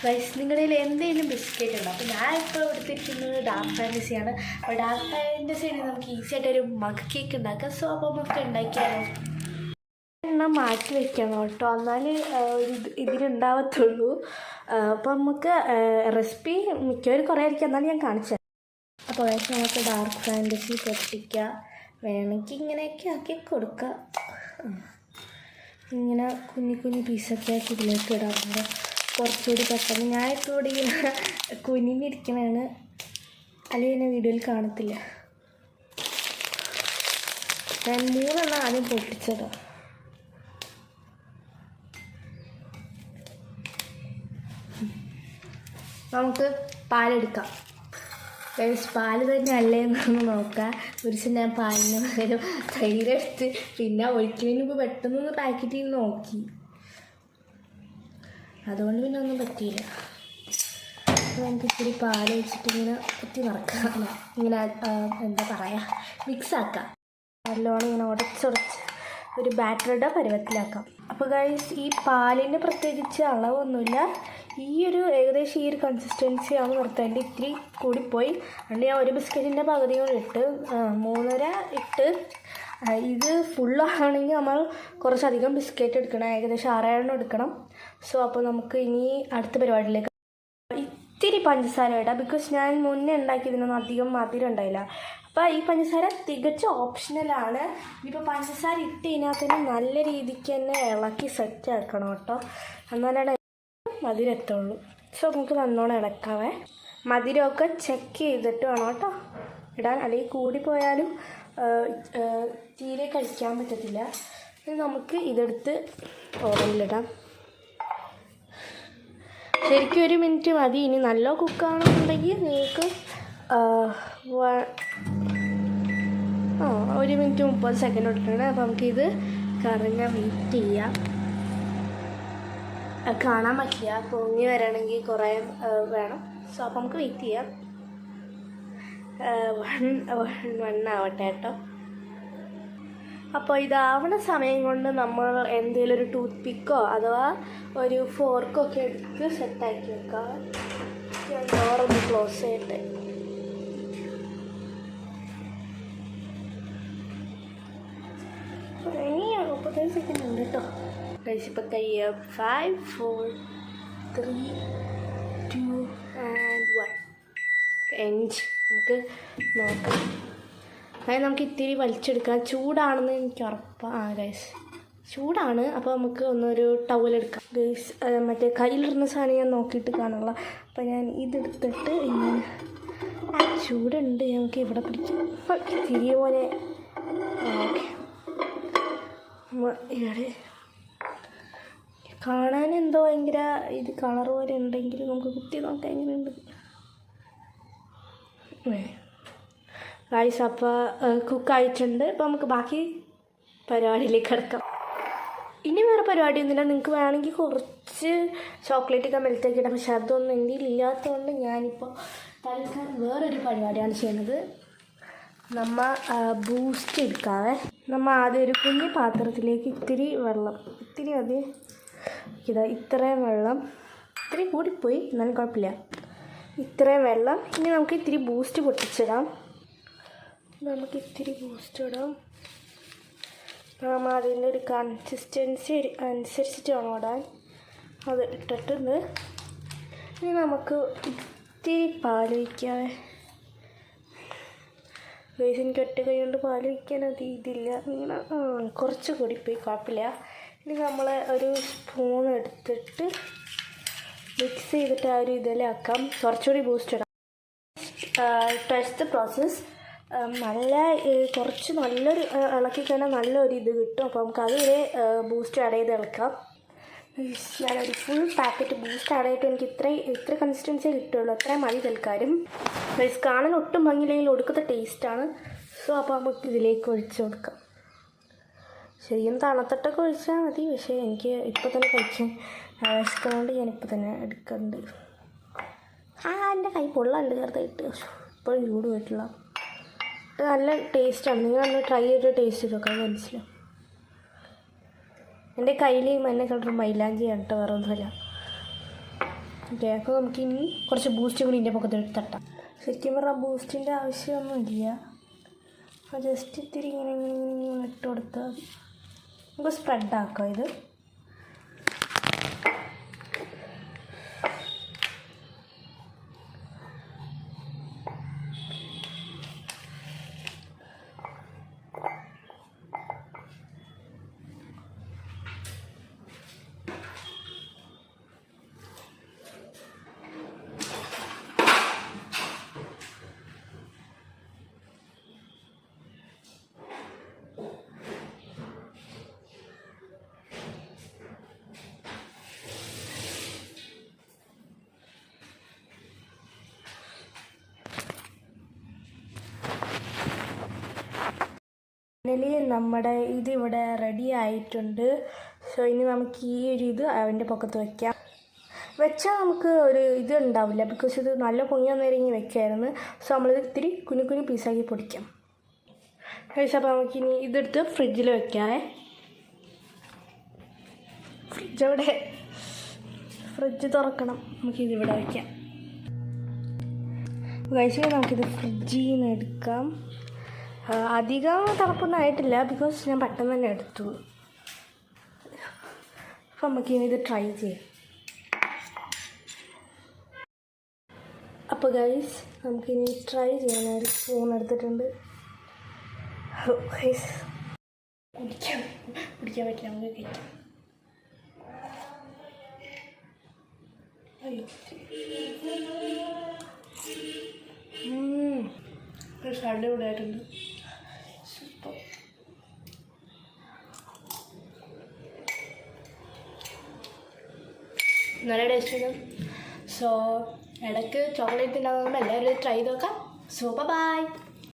Guys നിങ്ങളുടെ കയ്യിൽ എന്തെങ്കിലും ബിസ്ക്കറ്റ് ഉണ്ടോ? അപ്പോൾ ഞാൻ ഇപ്പോൾ എടുത്തിരിക്കുന്നത് ഡാർക്ക് ഫാൻറ്റസിയാണ്. അപ്പോൾ ഡാർക്ക് ഫാൻറ്റസിയിൽ നമുക്ക് ഈസി ആയിട്ടൊരു മഗ് കേക്ക് ഉണ്ടാക്കാം. സോ അപ്പോൾ നമുക്ക് ഉണ്ടാക്കിയാലോ? എണ്ണം മാറ്റി വെക്കണം കേട്ടോ, എന്നാലേ ഇതിലുണ്ടാവത്തുള്ളൂ. അപ്പോൾ നമുക്ക് റെസിപ്പി മിക്കവരും കുറേ ആയിരിക്കും, എന്നാലും ഞാൻ കാണിച്ചു തരാം. അപ്പോൾ ഗൈസ് നമുക്ക് ഡാർക്ക് ഫാൻറ്റസി പൊട്ടിക്കുക, വേണമെങ്കിൽ ഇങ്ങനെയൊക്കെ ആക്കി കൊടുക്കുക. ഇങ്ങനെ കുഞ്ഞു കുഞ്ഞു പീസൊക്കെ ആക്കി ഇതിലേക്ക് ഇടാറുണ്ട്, കുറച്ചുകൂടി പെട്ടെന്ന്. ഞാനിപ്പോൾ ഇവിടെ ഇങ്ങനെ കുനിഞ്ഞിരിക്കണതാണ്, അല്ലെങ്കിൽ എന്നെ വീഡിയോയിൽ കാണത്തില്ല. ഞാൻ 3 ആദ്യം പൊട്ടിച്ചത്. നമുക്ക് പാലെടുക്കാം. പാല് തന്നെ അല്ലേ എന്നൊന്ന് നോക്കാം. ഒരു ദിവസം ഞാൻ പാലിന് പകരം തൈരെടുത്ത് പിന്നെ ഒരിക്കലിന് മുമ്പ് പെട്ടെന്നൊന്ന് പാക്കറ്റ് ചെയ്ത് നോക്കി, അതുകൊണ്ട് പിന്നെ ഒന്നും പറ്റിയില്ല. അപ്പോൾ നമുക്ക് ഇത്തിരി പാൽ വെച്ചിട്ട് ഇങ്ങനെ കുത്തി മറക്കാം, ഇങ്ങനെ എന്താ പറയുക, മിക്സാക്കാം. നല്ലോണം ഇങ്ങനെ ഉടച്ചുടച്ച് ഒരു ബാറ്ററുടെ പരുവത്തിലാക്കാം. അപ്പോൾ ഗൈസ് ഈ പാലിന് പ്രത്യേകിച്ച് അളവൊന്നുമില്ല, ഏകദേശം ഈ ഒരു കൺസിസ്റ്റൻസി ആവുമ്പോൾ നിർത്തേണ്ട. ഇത്തിരി കൂടിപ്പോയി, അതുകൊണ്ട് ഞാൻ ഒരു ബിസ്ക്കറ്റിൻ്റെ പകുതി കൂടി ഇട്ട് 3.5 ഇട്ട്. ഇത് ഫുള്ളാണെങ്കിൽ നമ്മൾ കുറച്ചധികം ബിസ്ക്കറ്റ് എടുക്കണം, ഏകദേശം 6 എടുക്കണം. സോ അപ്പോൾ നമുക്ക് ഇനി അടുത്ത പരിപാടിയിലേക്ക് ഇത്തിരി പഞ്ചസാര ഇടാം. ബിക്കോസ് ഞാൻ മുന്നേ ഉണ്ടാക്കിയതിനൊന്നും അധികം മധുരം ഉണ്ടായില്ല. അപ്പോൾ ഈ പഞ്ചസാര തികച്ച ഓപ്ഷണലാണ്. ഇപ്പോൾ പഞ്ചസാര ഇട്ട് ഇതിനകത്തിന് നല്ല രീതിക്ക് തന്നെ ഇളക്കി സെറ്റ് ആക്കണം കേട്ടോ, എന്നാലാണ് മധുരം എത്തുള്ളൂ. സോ നമുക്ക് നല്ലോണം ഇളക്കാവേ. മധുരമൊക്കെ ചെക്ക് ചെയ്തിട്ട് വേണം കേട്ടോ ഇടാൻ, അല്ലെങ്കിൽ കൂടിപ്പോയാലും തീരെ കഴിക്കാൻ പറ്റത്തില്ല. നമുക്ക് ഇതെടുത്ത് ഓവനിലിടാം. ശരിക്കും 1 മിനിറ്റ് മതി. ഇനി നല്ല കുക്കാണെന്നുണ്ടെങ്കിൽ നിങ്ങൾക്ക് 1 മിനിറ്റ് 30 സെക്കൻഡ് ഇട്ടിട്ടുണ്ട്. അപ്പോൾ നമുക്കിത് കറങ്ങാൻ വെയിറ്റ് ചെയ്യാം. കാണാൻ പറ്റില്ല, പൊങ്ങി വരണമെങ്കിൽ കുറേ വേണം. സോ അപ്പോൾ നമുക്ക് വെയിറ്റ് ചെയ്യാം. 1 ആവട്ടെ കേട്ടോ. അപ്പോൾ ഇതാവണ സമയം കൊണ്ട് നമ്മൾ എന്തെങ്കിലും ഒരു ടൂത്ത് പിക്കോ അഥവാ ഒരു ഫോർക്കോ ഒക്കെ എടുത്ത് സെറ്റാക്കി വെക്കാം. ഞാൻ ഡോറൊന്ന് ക്ലോസ് ചെയ്യട്ടെ. ഇനി 30 സെക്കൻഡ് ഉണ്ട് കേട്ടോ. കഴിച്ചപ്പോൾ കഴിയുക 5 4 3 2 and 1 എൻഡ്. നമുക്ക് നോക്കാം. അതായത് നമുക്ക് ഇത്തിരി വലിച്ചെടുക്കാം. ചൂടാണെന്ന് എനിക്ക് ഉറപ്പാണ് ഗൈസ്, ചൂടാണ്. അപ്പോൾ നമുക്ക് ഒന്നൊരു ടവലെടുക്കാം ഗൈസ്. മറ്റേ കയ്യിലിടുന്ന സാധനം ഞാൻ നോക്കിയിട്ട് കാണുള്ള. അപ്പോൾ ഞാൻ ഇതെടുത്തിട്ട് ഇങ്ങനെ ചൂടുണ്ട്, നമുക്ക് ഇവിടെ പിടിക്കാം. തിരിയ പോലെ ഓക്കെ. ഇവിടെ കാണാൻ എന്തോ ഭയങ്കര ഇത് കളർ പോലെ ഉണ്ടെങ്കിൽ നമുക്ക് കുത്തി നോക്കാം എങ്ങനെയുണ്ട് ഗൈസ്. അപ്പോൾ കുക്കായിട്ടുണ്ട്. അപ്പോൾ നമുക്ക് ബാക്കി പരിപാടിയിലേക്ക് കിടക്കാം. ഇനി വേറെ പരിപാടിയൊന്നുമില്ല. നിങ്ങൾക്ക് വേണമെങ്കിൽ കുറച്ച് ചോക്ലേറ്റൊക്കെ മെൽറ്റാക്കി ഇടാം, പക്ഷെ അതൊന്നും എൻ്റെ ഇല്ലാത്തതുകൊണ്ട് ഞാനിപ്പോൾ തൽക്കാലം വേറൊരു പരിപാടിയാണ് ചെയ്യുന്നത്. നമ്മൾ ബൂസ്റ്റ് എടുക്കാവേ. നമ്മൾ ആദ്യം ഒരു കുഞ്ഞു പാത്രത്തിലേക്ക് ഇത്തിരി വെള്ളം, ഇത്തിരി മതി, ഇത്രയും വെള്ളം, ഇത്തിരി കൂടിപ്പോയി എന്നാലും കുഴപ്പമില്ല, ഇത്രയും വെള്ളം. ഇനി നമുക്ക് ഇത്തിരി ബൂസ്റ്റ് പൊട്ടിച്ചിടാം. നമുക്ക് ഇത്തിരി ബൂസ്റ്റ് ഇടാം. നമ്മൾ അതിൻ്റെ ഒരു കൺസിസ്റ്റൻസി അനുസരിച്ചിട്ട് വേണം ഇടാൻ. അത് ഇട്ടിട്ടുണ്ട്. ഇനി നമുക്ക് ഇത്തിരി പാൽ വയ്ക്കാവേ. എനിക്ക് ഒറ്റ കൈ കൊണ്ട് പാൽ വയ്ക്കാൻ അത് ഇതില്ല, ഇങ്ങനെ കുറച്ച് കൂടിപ്പോയി, കുഴപ്പമില്ല. ഇനി നമ്മൾ ഒരു സ്പൂൺ എടുത്തിട്ട് മിക്സ് ചെയ്തിട്ട് ആ ഒരു ഇതിലാക്കാം. കുറച്ചുകൂടി ബൂസ്റ്റ് ഇടാം. ടെസ്റ്റ് പ്രോസസ്സ് കുറച്ച് നല്ലൊരു ഇളക്കി കഴിഞ്ഞാൽ നല്ലൊരു ഇത് കിട്ടും. അപ്പോൾ നമുക്ക് അതുവരെ ബൂസ്റ്റ് ആഡ് ചെയ്ത് ഇളക്കാം. ഞാനൊരു ഫുൾ പാക്കറ്റ് ബൂസ്റ്റ് ആഡ് ചെയ്തിട്ട് എനിക്ക് ഇത്ര കൺസിസ്റ്റൻസിയേ കിട്ടുള്ളൂ, അത്രയും മതി തൽക്കാലം. കാണാൻ ഒട്ടും ഭംഗിയില്ലെങ്കിൽ ഒടുക്കത്തെ ടേസ്റ്റാണ്. സോ അപ്പോൾ നമുക്ക് ഇതിലേക്ക് ഒഴിച്ച് കൊടുക്കാം. ശരിക്കും തണുത്തിട്ടൊക്കെ ഒഴിച്ചാൽ മതി, പക്ഷേ എനിക്ക് ഇപ്പോൾ തന്നെ കഴിക്കാൻ ആവശ്യത്തിനുകൊണ്ട് ഞാനിപ്പോൾ തന്നെ എടുക്കുന്നുണ്ട്. എൻ്റെ കൈ പൊള്ളാണ്ട് ചെറുതായിട്ട്, ഇപ്പോഴും ചൂട് പോയിട്ടില്ല. നല്ല ടേസ്റ്റാണ്. നിങ്ങൾ ഒന്ന് ട്രൈ ചെയ്തിട്ട് ടേസ്റ്റ് ചെയ്ത് നോക്കാം, മനസ്സിലാവും. എൻ്റെ കയ്യിൽ മഞ്ഞ കളർ മൈലാഞ്ചി കേട്ടോ, വേറെ ഒന്നുമില്ല. ഓക്കെ, അപ്പോൾ നമുക്കിനി കുറച്ച് ബൂസ്റ്റ് കൂടി ഇതിൻ്റെ പൊക്കത്തിൽ തട്ടാം. ശരിക്കും പറഞ്ഞാൽ ബൂസ്റ്റിൻ്റെ ആവശ്യമൊന്നുമില്ല. അപ്പോൾ ജസ്റ്റ് ഇത്തിരി ഇങ്ങനെ ഇട്ട് കൊടുത്താൽ നമുക്ക് സ്പ്രെഡാക്കാം ഇത്. ഫൈനലി നമ്മുടെ ഇതിവിടെ റെഡി ആയിട്ടുണ്ട്. സോ ഇനി നമുക്ക് ഈ ഒരു ഇത് അതിൻ്റെ പൊക്കത്ത് വെച്ചാൽ നമുക്ക് ഒരു ഇത് ഉണ്ടാവില്ല, ബിക്കോസ് ഇത് നല്ല പൊങ്ങിയൊന്നേരെങ്കിൽ വെക്കായിരുന്നു. സോ നമ്മളിത് ഇത്തിരി കുഞ്ഞു കുഞ്ഞു പീസാക്കി പൊടിക്കാം. അപ്പോൾ നമുക്കിനി ഇതെടുത്ത് ഫ്രിഡ്ജിൽ വെക്കാമേ. ഫ്രിഡ്ജ് തുറക്കണം, നമുക്കിതിവിടെ വയ്ക്കാം. കഴിച്ച് നമുക്കിത് ഫ്രിഡ്ജിൽ നിന്ന് എടുക്കാം. അധികം തണുപ്പൊന്നും ആയിട്ടില്ല, ബിക്കോസ് ഞാൻ പെട്ടെന്ന് തന്നെ എടുത്തു. അപ്പം നമുക്കിനി ഇത് ട്രൈ ചെയ്യാം. അപ്പോൾ ഗൈസ് നമുക്കിനി ട്രൈ ചെയ്യാൻ ഒരു സ്പൂൺ എടുത്തിട്ടുണ്ട്. ഗൈസ് കുടിക്കാൻ പറ്റില്ല, നമുക്ക് കഴിക്കാം. അയ്യോ, അടിപൊളിയായിട്ടുണ്ട്. സൂപ്പർ. നല്ല ടേസ്റ്റ് ഉണ്ട്. സോ ഇടയ്ക്ക് ചോക്ലേറ്റ് ഉണ്ടാകുമ്പോൾ എല്ലാവരും ട്രൈ ചെയ്ത് നോക്കാം. So by.